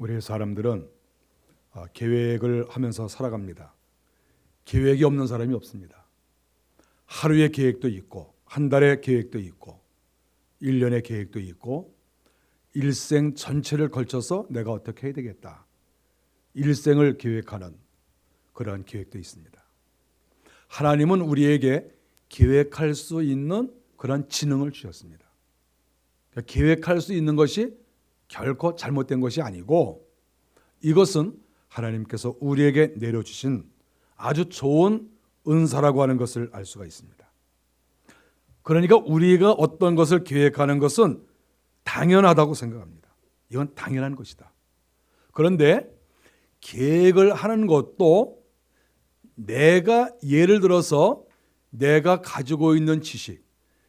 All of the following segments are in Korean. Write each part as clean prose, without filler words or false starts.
우리 사람들은 계획을 하면서 살아갑니다. 계획이 없는 사람이 없습니다. 하루의 계획도 있고, 한 달의 계획도 있고, 1년의 계획도 있고, 일생 전체를 걸쳐서 내가 어떻게 해야 되겠다, 일생을 계획하는 그러한 계획도 있습니다. 하나님은 우리에게 계획할 수 있는 그런 지능을 주셨습니다. 그러니까 계획할 수 있는 것이 결코 잘못된 것이 아니고, 이것은 하나님께서 우리에게 내려주신 아주 좋은 은사라고 하는 것을 알 수가 있습니다. 그러니까 우리가 어떤 것을 계획하는 것은 당연하다고 생각합니다. 이건 당연한 것이다. 그런데 계획을 하는 것도 내가 예를 들어서 내가 가지고 있는 지식,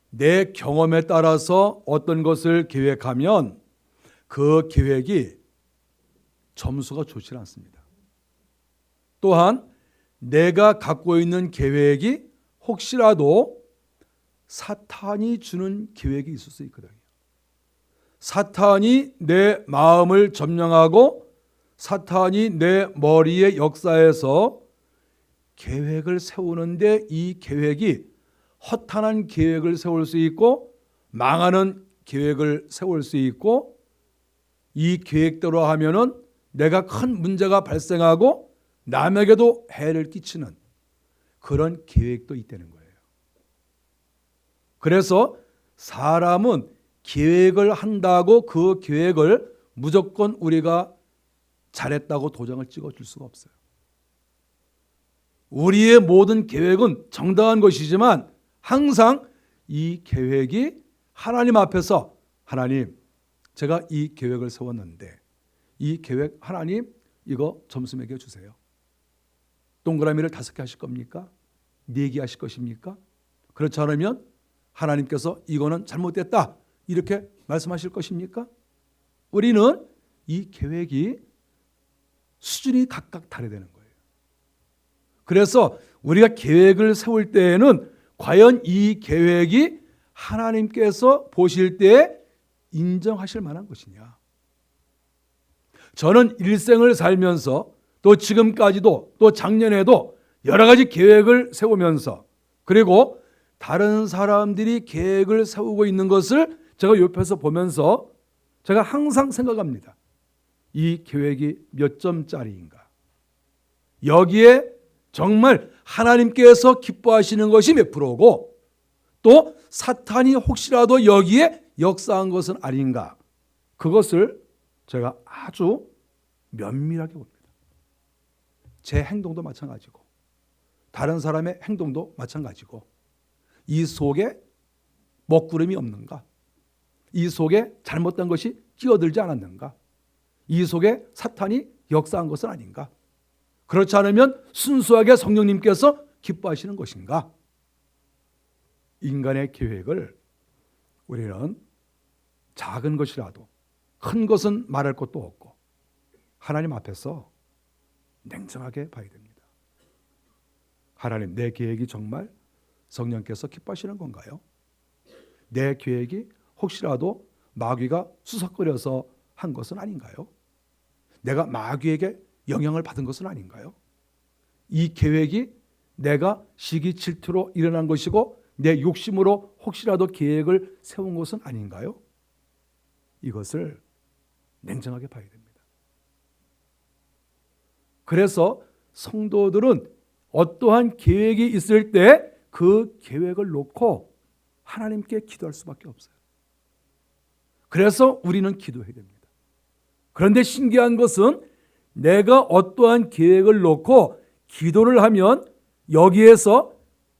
내 경험에 따라서 어떤 것을 계획하면 그 계획이 점수가 좋지 않습니다. 또한 내가 갖고 있는 계획이 혹시라도 사탄이 주는 계획이 있을 수 있거든요. 사탄이 내 마음을 점령하고 사탄이 내 머리의 역사에서 계획을 세우는데, 이 계획이 허탄한 계획을 세울 수 있고 망하는 계획을 세울 수 있고, 이 계획대로 하면은 내가 큰 문제가 발생하고 남에게도 해를 끼치는 그런 계획도 있다는 거예요. 그래서 사람은 계획을 한다고 그 계획을 무조건 우리가 잘했다고 도장을 찍어줄 수가 없어요. 우리의 모든 계획은 정당한 것이지만 항상 이 계획이 하나님 앞에서, 하나님, 제가 이 계획을 세웠는데 이 계획 하나님 이거 점수 매겨 주세요. 동그라미를 5개 하실 겁니까? 4개 하실 것입니까? 그렇지 않으면 하나님께서 이거는 잘못됐다 이렇게 말씀하실 것입니까? 우리는 이 계획이 수준이 각각 다르다는 거예요. 그래서 우리가 계획을 세울 때에는 과연 이 계획이 하나님께서 보실 때 인정하실 만한 것이냐. 저는 일생을 살면서 또 지금까지도 또 작년에도 여러 가지 계획을 세우면서, 그리고 다른 사람들이 계획을 세우고 있는 것을 제가 옆에서 보면서 제가 항상 생각합니다. 이 계획이 몇 점짜리인가? 여기에 정말 하나님께서 기뻐하시는 것이 몇 프로고, 또 사탄이 혹시라도 여기에 역사한 것은 아닌가? 그것을 제가 아주 면밀하게 봅니다. 제 행동도 마찬가지고 다른 사람의 행동도 마찬가지고, 이 속에 먹구름이 없는가? 이 속에 잘못된 것이 끼어들지 않았는가? 이 속에 사탄이 역사한 것은 아닌가? 그렇지 않으면 순수하게 성령님께서 기뻐하시는 것인가? 인간의 계획을 우리는 작은 것이라도 큰 것은 말할 것도 없고 하나님 앞에서 냉정하게 봐야 됩니다. 하나님, 내 계획이 정말 성령께서 기뻐하시는 건가요? 내 계획이 혹시라도 마귀가 수석거려서 한 것은 아닌가요? 내가 마귀에게 영향을 받은 것은 아닌가요? 이 계획이 내가 시기 질투로 일어난 것이고 내 욕심으로 혹시라도 계획을 세운 것은 아닌가요? 이것을 냉정하게 봐야 됩니다. 그래서 성도들은 어떠한 계획이 있을 때 그 계획을 놓고 하나님께 기도할 수밖에 없어요. 그래서 우리는 기도해야 됩니다. 그런데 신기한 것은 내가 어떠한 계획을 놓고 기도를 하면 여기에서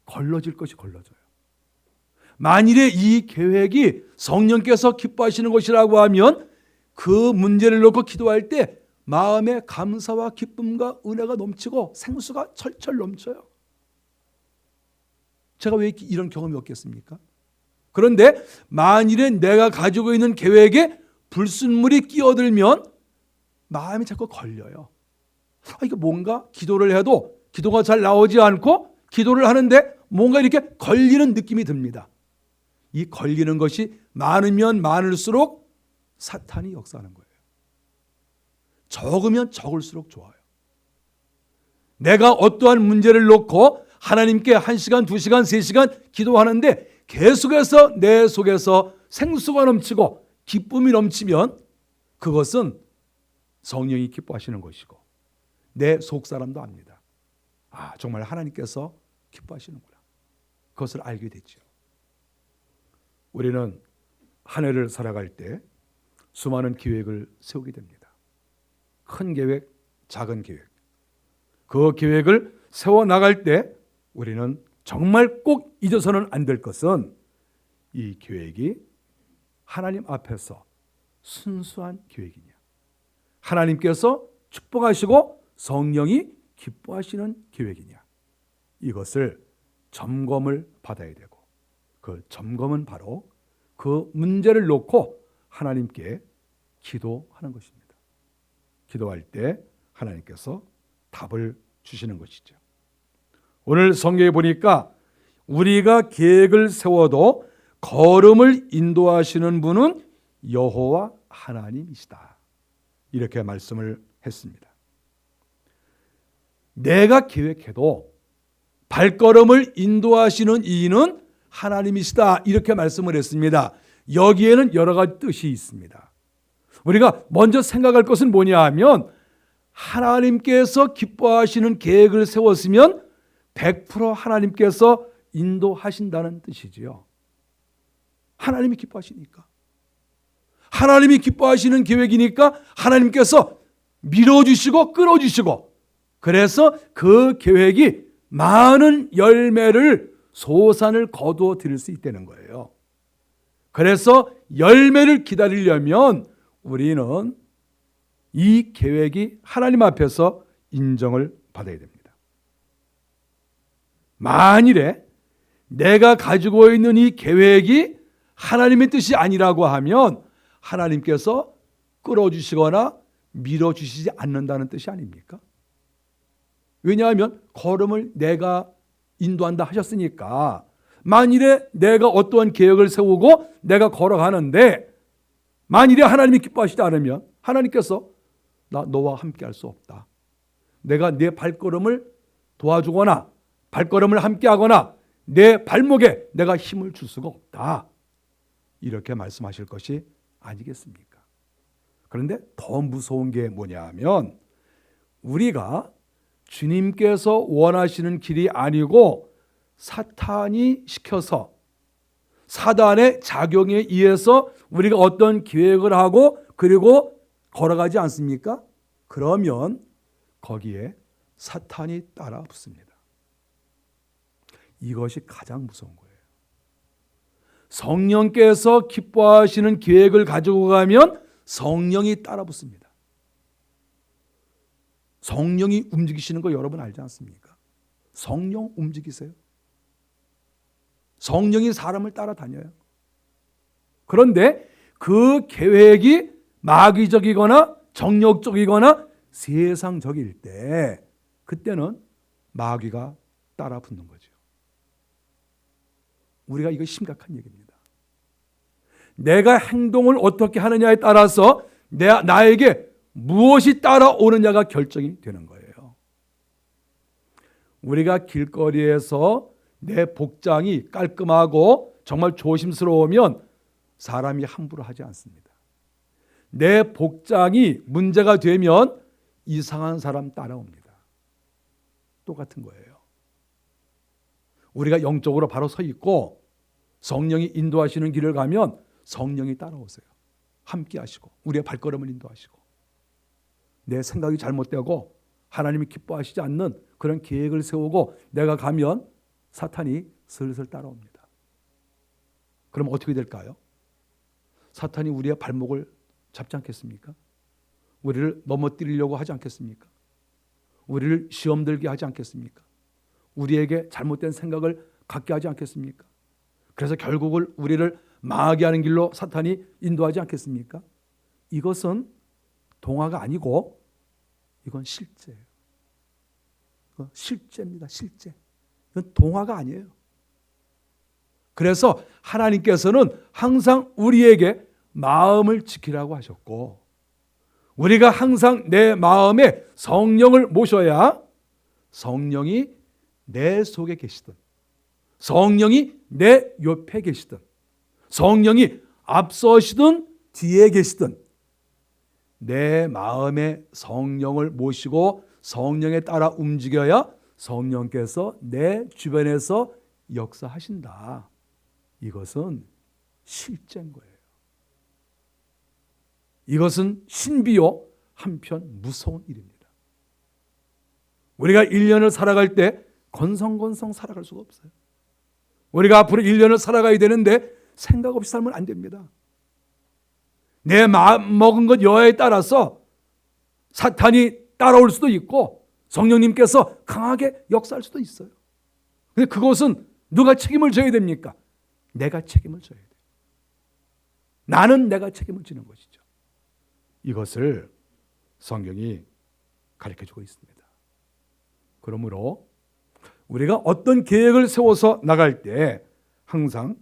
걸러질 것이 걸러져요. 만일에 이 계획이 성령께서 기뻐하시는 것이라고 하면 그 문제를 놓고 기도할 때 마음에 감사와 기쁨과 은혜가 넘치고 생수가 철철 넘쳐요. 제가 왜 이런 경험이 없겠습니까? 그런데 만일에 내가 가지고 있는 계획에 불순물이 끼어들면 마음이 자꾸 걸려요. 이게 뭔가 기도를 해도 기도가 잘 나오지 않고 기도를 하는데 뭔가 이렇게 걸리는 느낌이 듭니다. 이 걸리는 것이 많으면 많을수록 사탄이 역사하는 거예요. 적으면 적을수록 좋아요. 내가 어떠한 문제를 놓고 하나님께 1시간, 2시간, 3시간 기도하는데 계속해서 내 속에서 생수가 넘치고 기쁨이 넘치면 그것은 성령이 기뻐하시는 것이고 내 속사람도 압니다. 정말 하나님께서 기뻐하시는구나. 그것을 알게 됐죠. 우리는 한 해를 살아갈 때 수많은 계획을 세우게 됩니다. 큰 계획, 작은 계획. 그 계획을 세워나갈 때 우리는 정말 꼭 잊어서는 안 될 것은 이 계획이 하나님 앞에서 순수한 계획이냐, 하나님께서 축복하시고 성령이 기뻐하시는 계획이냐, 이것을 점검을 받아야 되고 그 점검은 바로 그 문제를 놓고 하나님께 기도하는 것입니다. 기도할 때 하나님께서 답을 주시는 것이죠. 오늘 성경에 보니까 우리가 계획을 세워도 걸음을 인도하시는 분은 여호와 하나님이시다. 이렇게 말씀을 했습니다. 내가 계획해도 발걸음을 인도하시는 이는 하나님이시다. 이렇게 말씀을 했습니다. 여기에는 여러 가지 뜻이 있습니다. 우리가 먼저 생각할 것은 뭐냐 하면 하나님께서 기뻐하시는 계획을 세웠으면 100% 하나님께서 인도하신다는 뜻이지요. 하나님이 기뻐하시니까. 하나님이 기뻐하시는 계획이니까 하나님께서 밀어주시고 끌어주시고 그래서 그 계획이 많은 열매를 소산을 거두어 드릴 수 있다는 거예요. 그래서 열매를 기다리려면 우리는 이 계획이 하나님 앞에서 인정을 받아야 됩니다. 만일에 내가 가지고 있는 이 계획이 하나님의 뜻이 아니라고 하면 하나님께서 끌어주시거나 밀어주시지 않는다는 뜻이 아닙니까? 왜냐하면 걸음을 내가 인도한다 하셨으니까 만일에 내가 어떠한 계획을 세우고 내가 걸어가는데 만일에 하나님이 기뻐하시지 않으면 하나님께서 너와 함께 할 수 없다. 내가 내 발걸음을 도와주거나 발걸음을 함께 하거나 내 발목에 내가 힘을 줄 수가 없다. 이렇게 말씀하실 것이 아니겠습니까? 그런데 더 무서운 게 뭐냐 하면 우리가 주님께서 원하시는 길이 아니고 사탄이 시켜서 사단의 작용에 의해서 우리가 어떤 계획을 하고 그리고 걸어가지 않습니까? 그러면 거기에 사탄이 따라 붙습니다. 이것이 가장 무서운 거예요. 성령께서 기뻐하시는 계획을 가지고 가면 성령이 따라 붙습니다. 성령이 움직이시는 거 여러분 알지 않습니까? 성령 움직이세요. 성령이 사람을 따라다녀요. 그런데 그 계획이 마귀적이거나 정욕적이거나 세상적일 때 그때는 마귀가 따라 붙는 거죠. 우리가 이거 심각한 얘기입니다. 내가 행동을 어떻게 하느냐에 따라서 나에게 무엇이 따라오느냐가 결정이 되는 거예요. 우리가 길거리에서 내 복장이 깔끔하고 정말 조심스러우면 사람이 함부로 하지 않습니다. 내 복장이 문제가 되면 이상한 사람 따라옵니다. 똑같은 거예요. 우리가 영적으로 바로 서 있고 성령이 인도하시는 길을 가면 성령이 따라오세요. 함께 하시고 우리의 발걸음을 인도하시고 내 생각이 잘못되고 하나님이 기뻐하시지 않는 그런 계획을 세우고 내가 가면 사탄이 슬슬 따라옵니다. 그럼 어떻게 될까요? 사탄이 우리의 발목을 잡지 않겠습니까? 우리를 넘어뜨리려고 하지 않겠습니까? 우리를 시험 들게 하지 않겠습니까? 우리에게 잘못된 생각을 갖게 하지 않겠습니까? 그래서 결국을 우리를 망하게 하는 길로 사탄이 인도하지 않겠습니까? 이것은 동화가 아니고 이건 실제예요. 이건 실제입니다. 실제. 이건 동화가 아니에요. 그래서 하나님께서는 항상 우리에게 마음을 지키라고 하셨고 우리가 항상 내 마음에 성령을 모셔야 성령이 내 속에 계시든, 성령이 내 옆에 계시든, 성령이 앞서시든 뒤에 계시든 내 마음에 성령을 모시고 성령에 따라 움직여야 성령께서 내 주변에서 역사하신다. 이것은 실제인 거예요. 이것은 신비요 한편 무서운 일입니다. 우리가 1년을 살아갈 때 건성건성 살아갈 수가 없어요. 우리가 앞으로 1년을 살아가야 되는데 생각 없이 살면 안 됩니다. 내 마음 먹은 것 여하에 따라서 사탄이 따라올 수도 있고 성령님께서 강하게 역사할 수도 있어요. 근데 그것은 누가 책임을 져야 됩니까? 내가 책임을 져야 돼요. 나는 내가 책임을 지는 것이죠. 이것을 성경이 가르쳐주고 있습니다. 그러므로 우리가 어떤 계획을 세워서 나갈 때 항상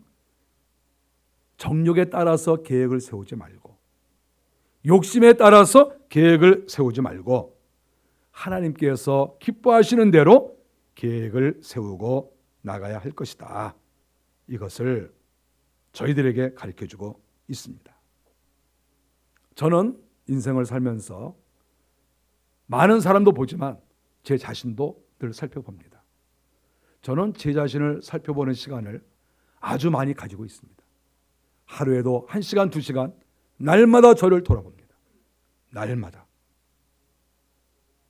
정욕에 따라서 계획을 세우지 말고, 욕심에 따라서 계획을 세우지 말고 하나님께서 기뻐하시는 대로 계획을 세우고 나가야 할 것이다. 이것을 저희들에게 가르쳐주고 있습니다. 저는 인생을 살면서 많은 사람도 보지만 제 자신도 늘 살펴봅니다. 저는 제 자신을 살펴보는 시간을 아주 많이 가지고 있습니다. 하루에도 1시간, 2시간 날마다 저를 돌아봅니다. 날마다.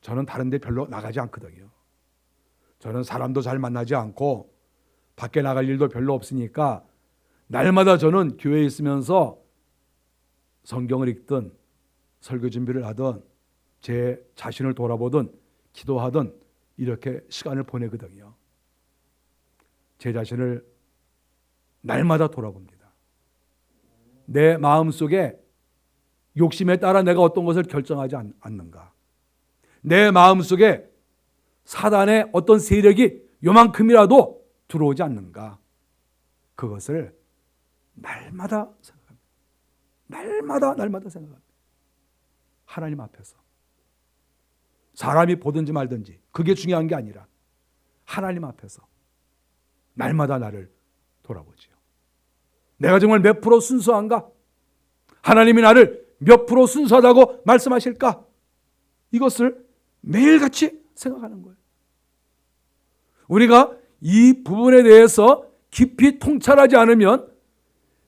저는 다른 데 별로 나가지 않거든요. 저는 사람도 잘 만나지 않고 밖에 나갈 일도 별로 없으니까 날마다 저는 교회에 있으면서 성경을 읽든 설교 준비를 하든 제 자신을 돌아보든 기도하든 이렇게 시간을 보내거든요. 제 자신을 날마다 돌아봅니다. 내 마음속에 욕심에 따라 내가 어떤 것을 결정하지 않는가? 내 마음속에 사단의 어떤 세력이 요만큼이라도 들어오지 않는가? 그것을 날마다 생각합니다. 날마다 생각합니다. 하나님 앞에서. 사람이 보든지 말든지 그게 중요한 게 아니라 하나님 앞에서 날마다 나를 돌아보지요. 내가 정말 몇 프로 순수한가? 하나님이 나를 몇 프로 순수하다고 말씀하실까? 이것을 매일같이 생각하는 거예요. 우리가 이 부분에 대해서 깊이 통찰하지 않으면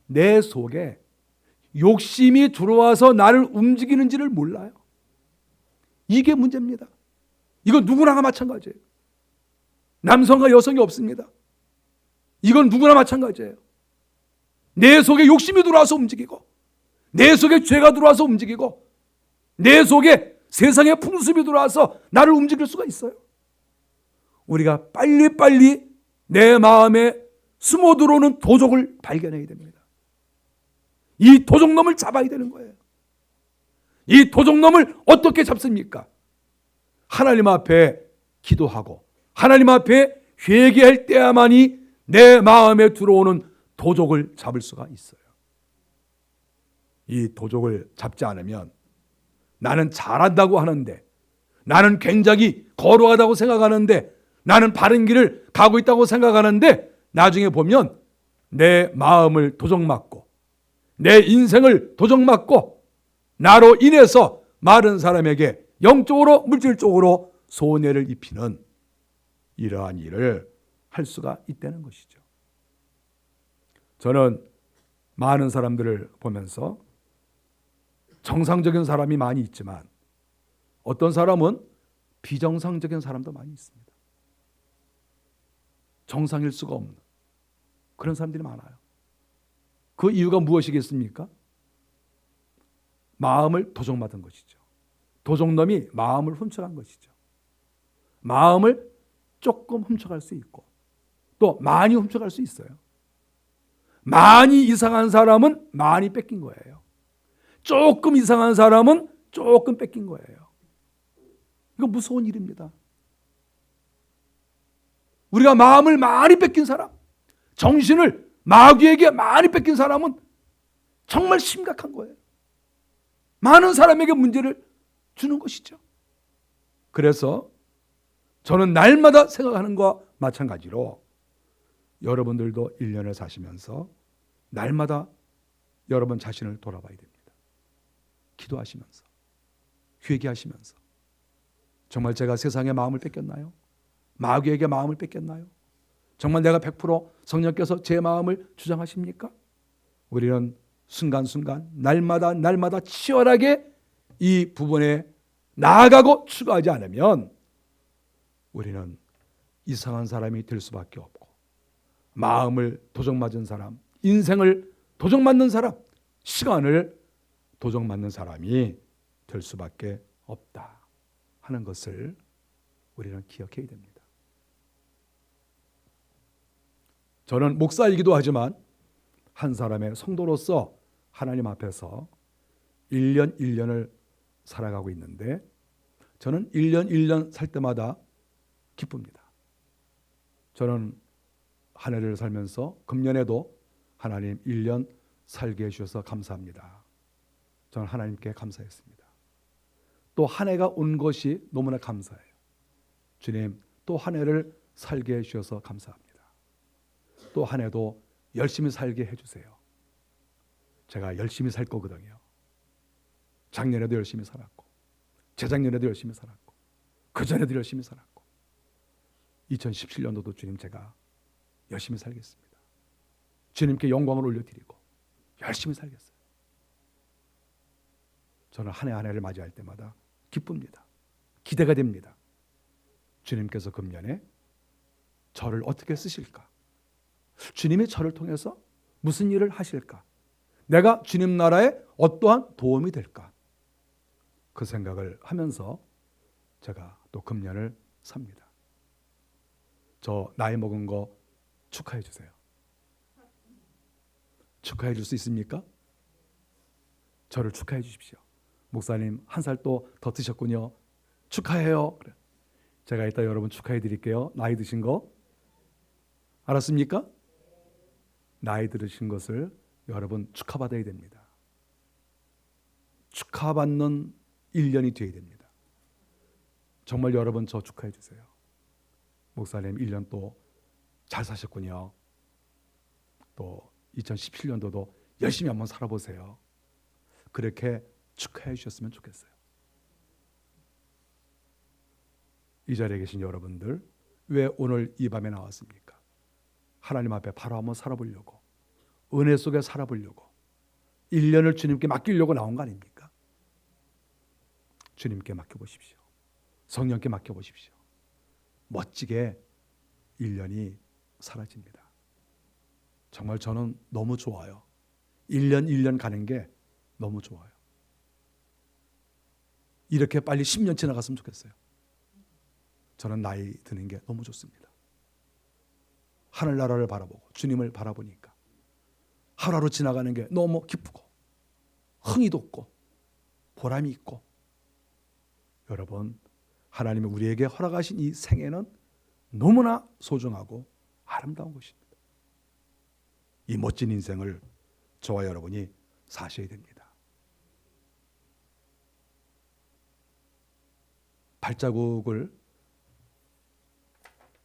내 속에 욕심이 들어와서 나를 움직이는지를 몰라요. 이게 문제입니다. 이건 누구나 마찬가지예요. 남성과 여성이 없습니다. 이건 누구나 마찬가지예요. 내 속에 욕심이 들어와서 움직이고, 내 속에 죄가 들어와서 움직이고, 내 속에 세상의 풍습이 들어와서 나를 움직일 수가 있어요. 우리가 빨리빨리 내 마음에 숨어 들어오는 도적을 발견해야 됩니다. 이 도적놈을 잡아야 되는 거예요. 이 도적놈을 어떻게 잡습니까? 하나님 앞에 기도하고 하나님 앞에 회개할 때야만이 내 마음에 들어오는 도적을 잡을 수가 있어요. 이 도적을 잡지 않으면 나는 잘한다고 하는데, 나는 굉장히 거룩하다고 생각하는데, 나는 바른 길을 가고 있다고 생각하는데 나중에 보면 내 마음을 도적맞고 내 인생을 도적맞고 나로 인해서 많은 사람에게 영적으로 물질적으로 손해를 입히는 이러한 일을 할 수가 있다는 것이죠. 저는 많은 사람들을 보면서 정상적인 사람이 많이 있지만 어떤 사람은 비정상적인 사람도 많이 있습니다. 정상일 수가 없는 그런 사람들이 많아요. 그 이유가 무엇이겠습니까? 마음을 도적맞은 것이죠. 도적놈이 마음을 훔쳐간 것이죠. 마음을 조금 훔쳐갈 수 있고 또 많이 훔쳐갈 수 있어요. 많이 이상한 사람은 많이 뺏긴 거예요. 조금 이상한 사람은 조금 뺏긴 거예요. 이거 무서운 일입니다. 우리가 마음을 많이 뺏긴 사람, 정신을 마귀에게 많이 뺏긴 사람은 정말 심각한 거예요. 많은 사람에게 문제를 주는 것이죠. 그래서 저는 날마다 생각하는 것과 마찬가지로 여러분들도 1년을 사시면서 날마다 여러분 자신을 돌아봐야 됩니다. 기도하시면서, 회개하시면서, 정말 제가 세상에 마음을 뺏겼나요? 마귀에게 마음을 뺏겼나요? 정말 내가 100% 성령께서 제 마음을 주장하십니까? 우리는 순간순간 날마다 치열하게 이 부분에 나아가고 추가하지 않으면 우리는 이상한 사람이 될 수밖에 없고, 마음을 도적맞은 사람, 인생을 도적맞는 사람, 시간을 도적맞는 사람이 될 수밖에 없다 하는 것을 우리는 기억해야 됩니다. 저는 목사이기도 하지만 한 사람의 성도로서 하나님 앞에서 1년 1년을 살아가고 있는데, 저는 1년 1년 살 때마다 기쁩니다. 저는 한 해를 살면서 금년에도 하나님 1년 살게 해주셔서 감사합니다. 저는 하나님께 감사했습니다. 또 한 해가 온 것이 너무나 감사해요. 주님, 또 한 해를 살게 해주셔서 감사합니다. 또 한 해도 열심히 살게 해주세요. 제가 열심히 살 거거든요. 작년에도 열심히 살았고, 재작년에도 열심히 살았고, 그전에도 열심히 살았고, 2017년도도 주님 제가 열심히 살겠습니다. 주님께 영광을 올려드리고 열심히 살겠어요. 저는 한 해 한 해를 맞이할 때마다 기쁩니다. 기대가 됩니다. 주님께서 금년에 저를 어떻게 쓰실까? 주님이 저를 통해서 무슨 일을 하실까? 내가 주님 나라에 어떠한 도움이 될까? 그 생각을 하면서 제가 또 금년을 삽니다. 저 나이 먹은 거 축하해 주세요. 축하해 줄 수 있습니까? 저를 축하해 주십시오. 목사님 한 살 또 더 드셨군요. 축하해요. 그래. 제가 이따 여러분 축하해 드릴게요. 나이 드신 거 알았습니까? 나이 들으신 것을 여러분 축하받아야 됩니다. 축하받는 1년이 되어야 됩니다. 정말 여러분 저 축하해 주세요. 목사님 1년 또 잘 사셨군요. 또 2017년도도 열심히 한번 살아보세요. 그렇게 축하해 주셨으면 좋겠어요. 이 자리에 계신 여러분들, 왜 오늘 이 밤에 나왔습니까? 하나님 앞에 바로 한번 살아보려고, 은혜 속에 살아보려고, 1년을 주님께 맡기려고 나온 거 아닙니까? 주님께 맡겨보십시오. 성령께 맡겨보십시오. 멋지게 1년이 사라집니다. 정말 저는 너무 좋아요. 1년 1년 가는 게 너무 좋아요. 이렇게 빨리 10년 지나갔으면 좋겠어요. 저는 나이 드는 게 너무 좋습니다. 하늘나라를 바라보고 주님을 바라보니까 하루하루 지나가는 게 너무 기쁘고 흥이 돋고 보람이 있고, 여러분 하나님이 우리에게 허락하신 이 생애는 너무나 소중하고 아름다운 것입니다. 이 멋진 인생을 저와 여러분이 사셔야 됩니다. 발자국을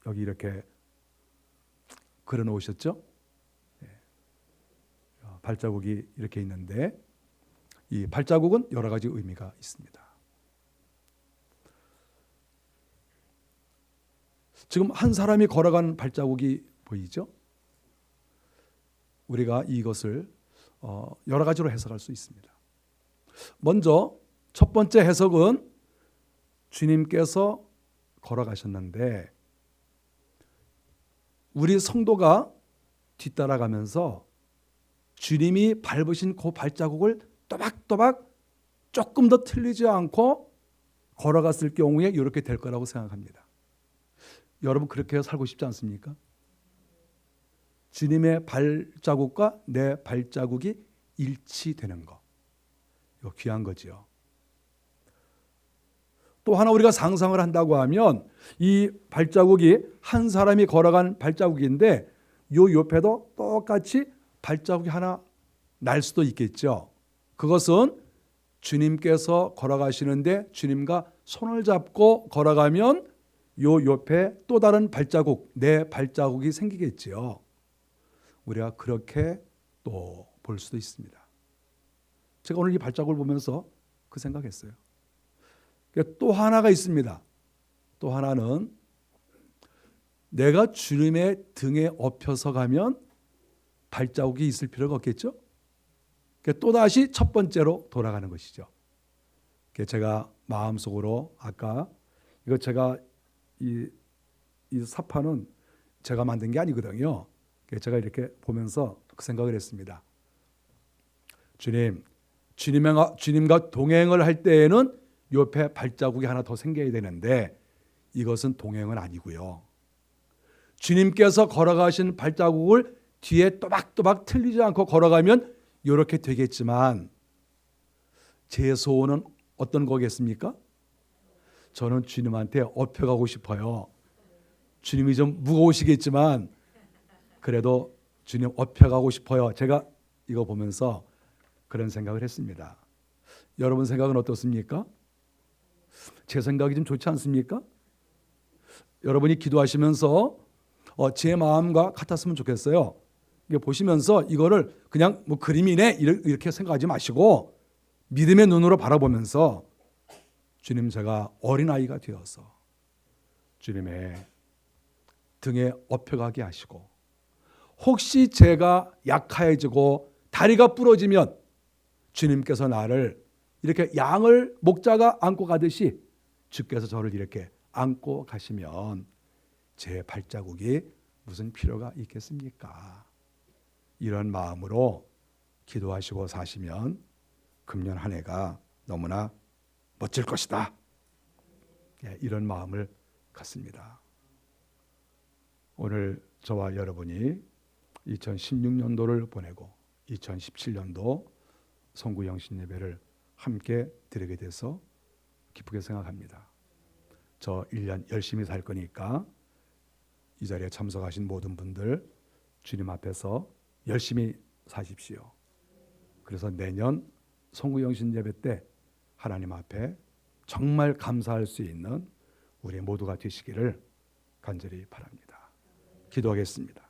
여기 이렇게 그려 놓으셨죠? 발자국이 이렇게 있는데, 이 발자국은 여러 가지 의미가 있습니다. 지금 한 사람이 걸어간 발자국이 보이죠? 우리가 이것을 여러 가지로 해석할 수 있습니다. 먼저 첫 번째 해석은 주님께서 걸어가셨는데 우리 성도가 뒤따라가면서 주님이 밟으신 그 발자국을 또박또박 조금 더 틀리지 않고 걸어갔을 경우에 이렇게 될 거라고 생각합니다. 여러분 그렇게 살고 싶지 않습니까? 주님의 발자국과 내 발자국이 일치되는 거, 이거 귀한 거지요. 또 하나 우리가 상상을 한다고 하면 이 발자국이 한 사람이 걸어간 발자국인데 요 옆에도 똑같이 발자국이 하나 날 수도 있겠죠. 그것은 주님께서 걸어가시는데 주님과 손을 잡고 걸어가면 요 옆에 또 다른 발자국, 내 발자국이 생기겠지요. 우리가 그렇게 또 볼 수도 있습니다. 제가 오늘 이 발자국을 보면서 그 생각했어요. 또 하나가 있습니다. 또 하나는 내가 주님의 등에 엎혀서 가면 발자국이 있을 필요가 없겠죠. 또다시 첫 번째로 돌아가는 것이죠. 제가 마음속으로 아까 이거 제가 이 사파는 제가 만든 게 아니거든요. 제가 이렇게 보면서 그 생각을 했습니다. 주님과 동행을 할 때에는 옆에 발자국이 하나 더 생겨야 되는데 이것은 동행은 아니고요. 주님께서 걸어가신 발자국을 뒤에 또박또박 틀리지 않고 걸어가면 이렇게 되겠지만 제 소원은 어떤 거겠습니까? 저는 주님한테 업혀가고 싶어요. 주님이 좀 무거우시겠지만 그래도 주님 업혀가고 싶어요. 제가 이거 보면서 그런 생각을 했습니다. 여러분 생각은 어떻습니까? 제 생각이 좀 좋지 않습니까? 여러분이 기도하시면서 제 마음과 같았으면 좋겠어요. 보시면서 이거를 그냥 뭐 그림이네 이렇게 생각하지 마시고 믿음의 눈으로 바라보면서 주님, 제가 어린아이가 되어서 주님의 등에 업혀가게 하시고 혹시 제가 약해지고 다리가 부러지면 주님께서 나를 이렇게 양을 목자가 안고 가듯이 주께서 저를 이렇게 안고 가시면 제 발자국이 무슨 필요가 있겠습니까? 이런 마음으로 기도하시고 사시면 금년 한 해가 너무나 멋질 것이다. 이런 마음을 갖습니다. 오늘 저와 여러분이 2016년도를 보내고 2017년도 송구영신 예배를 함께 드리게 돼서 기쁘게 생각합니다. 저 1년 열심히 살 거니까 이 자리에 참석하신 모든 분들 주님 앞에서 열심히 사십시오. 그래서 내년 송구영신 예배 때 하나님 앞에 정말 감사할 수 있는 우리 모두가 되시기를 간절히 바랍니다. 기도하겠습니다.